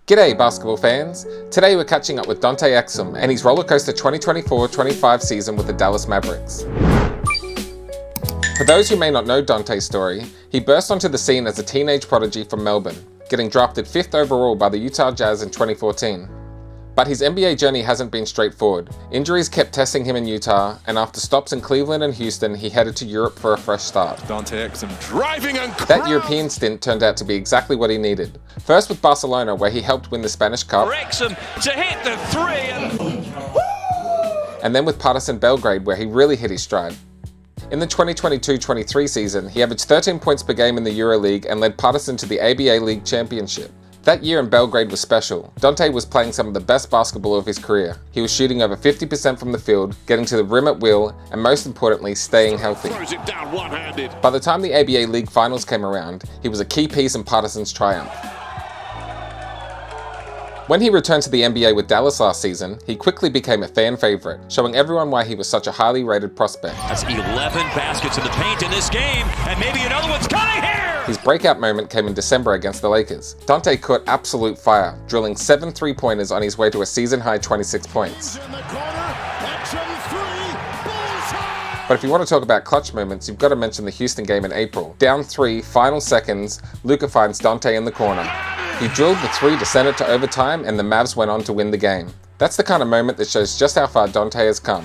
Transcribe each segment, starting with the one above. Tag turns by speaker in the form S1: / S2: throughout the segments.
S1: G'day basketball fans! Today we're catching up with Dante Exum and his rollercoaster 2024-25 season with the Dallas Mavericks. For those who may not know Dante's story, he burst onto the scene as a teenage prodigy from Melbourne, getting drafted 5th overall by the Utah Jazz in 2014. But his NBA journey hasn't been straightforward. Injuries kept testing him in Utah, and after stops in Cleveland and Houston, he headed to Europe for a fresh start.
S2: Dante Exum driving and
S1: that European stint turned out to be exactly what he needed. First with Barcelona, where he helped win the Spanish Cup,
S3: Exum to hit the three,
S1: and then with Partizan Belgrade, where he really hit his stride. In the 2022-23 season, he averaged 13 points per game in the EuroLeague and led Partizan to the ABA League Championship. That year in Belgrade was special. Dante was playing some of the best basketball of his career. He was shooting over 50% from the field, getting to the rim at will, and most importantly, staying healthy.
S2: throws it down one-handed.
S1: By the time the ABA League Finals came around, he was a key piece in Partizan's triumph. When he returned to the NBA with Dallas last season, he quickly became a fan favorite, showing everyone why he was such a highly rated prospect.
S3: That's 11 baskets in the paint in this game, and maybe another one's coming here!
S1: His breakout moment came in December against the Lakers. Dante caught absolute fire, drilling 7 3-pointers on his way to a season-high 26 points. But if you want to talk about clutch moments, you've got to mention the Houston game in April. Down 3, final seconds, Luka finds Dante in the corner. He drilled the 3 to send it to overtime, and the Mavs went on to win the game. That's the kind of moment that shows just how far Dante has come.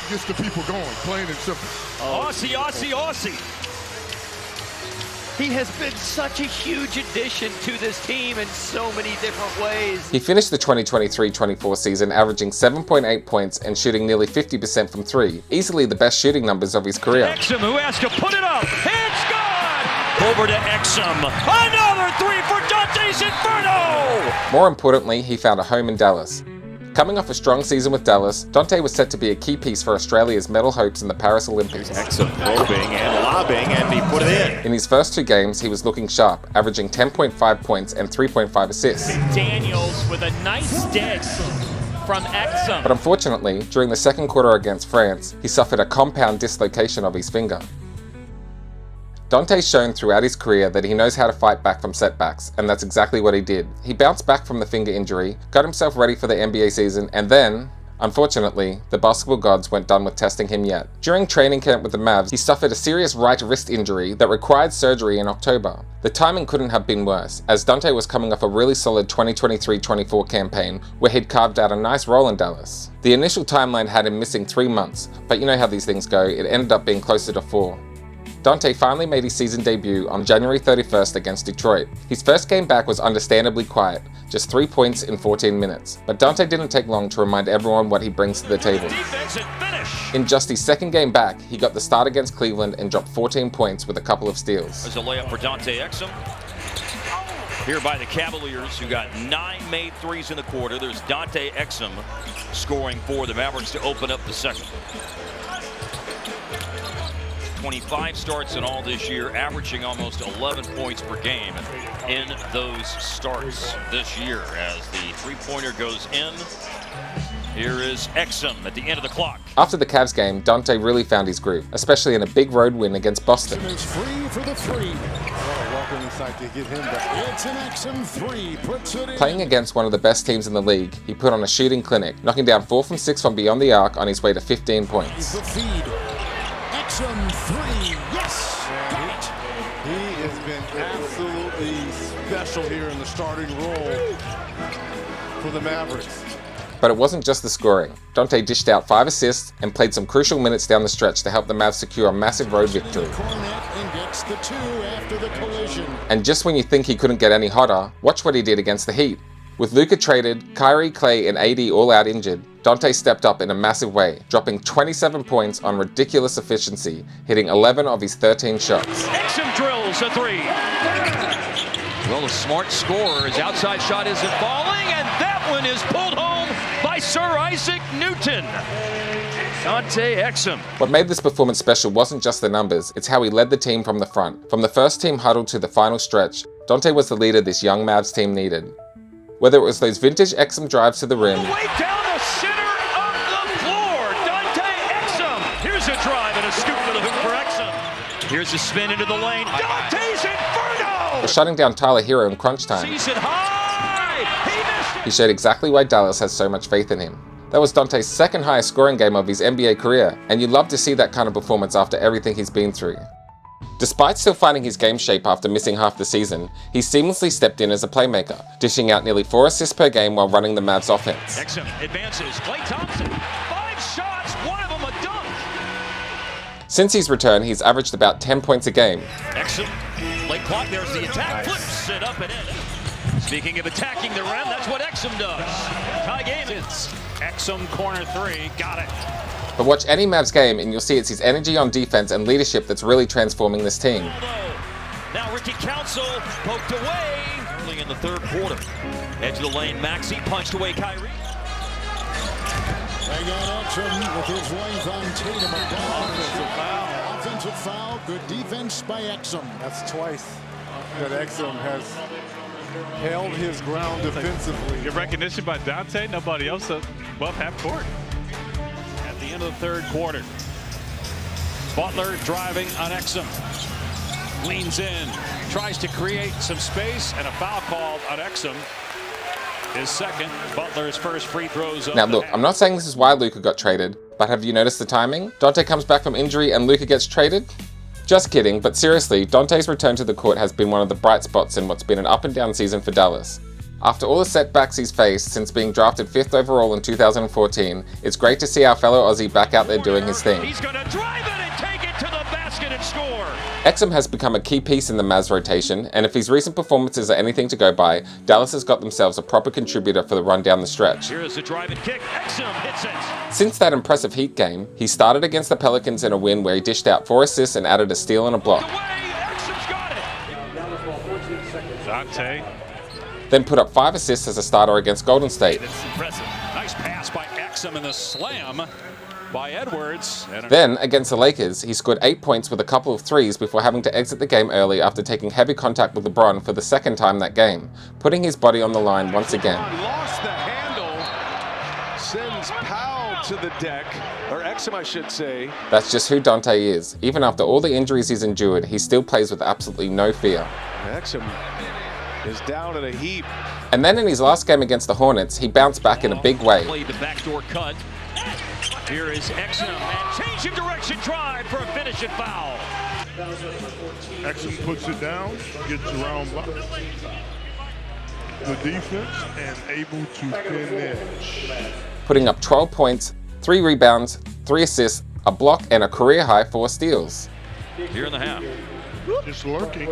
S2: Gets the people going, plain and simple.
S3: Aussie, Aussie, Aussie! He has been such a huge addition to this team in so many different ways.
S1: He finished the 2023-24 season averaging 7.8 points and shooting nearly 50% from 3, easily the best shooting numbers of his career.
S3: Exum, who has to put it up, it's good! Over to Exum, another 3 for Dante's Inferno!
S1: More importantly, he found a home in Dallas. Coming off a strong season with Dallas, Dante was set to be a key piece for Australia's medal hopes in the Paris Olympics.
S3: Exum probing and lobbing, and he put it in.
S1: In his first 2 games, he was looking sharp, averaging 10.5 points and 3.5 assists.
S4: Daniels with a nice dish from Exum.
S1: But unfortunately, during the second quarter against France, he suffered a compound dislocation of his finger. Dante's shown throughout his career that he knows how to fight back from setbacks, and that's exactly what he did. He bounced back from the finger injury, got himself ready for the NBA season, and then, unfortunately, the basketball gods weren't done with testing him yet. During training camp with the Mavs, he suffered a serious right wrist injury that required surgery in October. The timing couldn't have been worse, as Dante was coming off a really solid 2023-24 campaign where he'd carved out a nice role in Dallas. The initial timeline had him missing 3 months, but you know how these things go, it ended up being closer to 4. Dante finally made his season debut on January 31st against Detroit. His first game back was understandably quiet, just 3 points in 14 minutes. But Dante didn't take long to remind everyone what he brings to the table. In just his second game back, he got the start against Cleveland and dropped 14 points with a couple of steals.
S3: There's a layup for Dante Exum. Here by the Cavaliers, who got 9 made threes in the quarter. There's Dante Exum scoring for the Mavericks to open up the second. 25 starts in all this year, averaging almost 11 points per game in those starts this year. As the three-pointer goes in, here is Exum at the end of the clock.
S1: After the Cavs game, Dante really found his groove, especially in a big road win against Boston.
S2: It's free for the 3. Welcome inside to get him back. It's an Exum 3, puts it in.
S1: Playing against one of the best teams in the league, he put on a shooting clinic, knocking down 4 from 6 from beyond the arc on his way to 15 points.
S2: The feed. Exum 3, yes! He has been absolutely special here in the starting role for the Mavericks.
S1: But it wasn't just the scoring. Dante dished out 5 assists and played some crucial minutes down the stretch to help the Mavs secure a massive road victory. And just when you think he couldn't get any hotter, watch what he did against the Heat. With Luka traded, Kyrie, Clay, and AD all out injured, Dante stepped up in a massive way, dropping 27 points on ridiculous efficiency, hitting 11 of his 13 shots.
S3: Exum drills a 3. Well, a smart scorer. His outside shot isn't falling, and that one is pulled home by Sir Isaac Newton. Dante Exum.
S1: What made this performance special wasn't just the numbers, it's how he led the team from the front. From the first team huddle to the final stretch, Dante was the leader this young Mavs team needed. Whether it was those vintage Exum drives to the rim,
S3: Way down the center of the floor, Dante Exum. Here's a drive and a scoop to the hoop for Exum. Here's a spin into the lane. Dante's Inferno!
S1: or shutting down Tyler Hero in crunch time.
S3: Season high!
S1: He showed exactly why Dallas has so much faith in him. That was Dante's second highest scoring game of his NBA career, and you'd love to see that kind of performance after everything he's been through. Despite still finding his game shape after missing half the season, he seamlessly stepped in as a playmaker, dishing out nearly 4 assists per game while running the Mavs offense.
S3: Exum advances. Klay Thompson, 5 shots, one of them a dunk.
S1: Since his return, he's averaged about 10 points a game.
S3: Exum, late clock, there's the attack, flips it up and in. Speaking of attacking the rim, that's what Exum does. Tie game.
S5: Exum corner 3, got it.
S1: But watch any Mavs game and you'll see it's his energy on defense and leadership that's really transforming this team.
S3: Now Ricky Council poked away early in the third quarter. Edge of the lane, Maxey punched away Kyrie.
S2: They got Exum with his length on Tatum. Offensive foul. Offensive foul. Good defense by Exum.
S6: That's twice that Exum has held his ground defensively.
S5: Good recognition by Dante. Nobody else above half court. At the end of the third quarter, Butler driving on Exum. Leans in, tries to create some space, and a foul called on Exum. His second, Butler's first free throws.
S1: Now look, I'm not saying this is why Luka got traded, but have you noticed the timing? Dante comes back from injury and Luka gets traded? Just kidding, but seriously, Dante's return to the court has been one of the bright spots in what's been an up and down season for Dallas. After all the setbacks he's faced since being drafted 5th overall in 2014, it's great to see our fellow Aussie back out there doing his thing.
S3: He's gonna drive it and take it to the basket and score.
S1: Exum has become a key piece in the Mavs rotation, and if his recent performances are anything to go by, Dallas has got themselves a proper contributor for the run down the stretch.
S3: Here's the drive and kick. Exum hits it.
S1: Since that impressive Heat game, he started against the Pelicans in a win where he dished out 4 assists and added a steal and a block.
S3: Exum's got it.
S5: Dante.
S1: Then put up 5 assists as a starter against Golden State.
S5: It's impressive. Nice pass by Exum and the slam by Edwards.
S1: Then, against the Lakers, he scored 8 points with a couple of threes before having to exit the game early after taking heavy contact with LeBron for the second time that game, putting his body on the line once again.
S6: Lost the handle, sends Powell to the deck, or Exum I should say.
S1: That's just who Dante is. Even after all the injuries he's endured, he still plays with absolutely no fear.
S6: Exum is down in a heap.
S1: And then in his last game against the Hornets, he bounced back in a big way.
S3: Played the backdoor cut. Here is Exum, and change of direction drive for a finish and foul.
S7: Exum puts it down, gets around the defense, and able to finish.
S1: Putting up 12 points, 3 rebounds, 3 assists, a block, and a career-high 4 steals.
S3: Here in the half.
S7: Just lurking.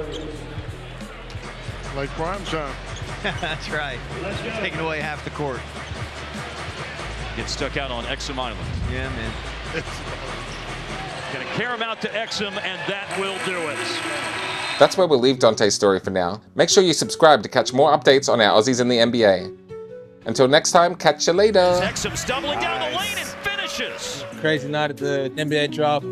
S7: Like prime time.
S8: That's right. Taking away half the court.
S3: Gets stuck out on Exum Island.
S8: Yeah, man.
S3: Gonna carry him out to Exum, and that will do it.
S1: That's where we'll leave Dante's story for now. Make sure you subscribe to catch more updates on our Aussies in the NBA. Until next time, catch you later.
S3: Exum stumbling down the lane and finishes.
S9: Crazy night at the NBA draft.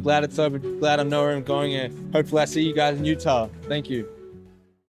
S9: Glad it's over. Glad I know where I'm going, and hopefully I see you guys in Utah. Thank you.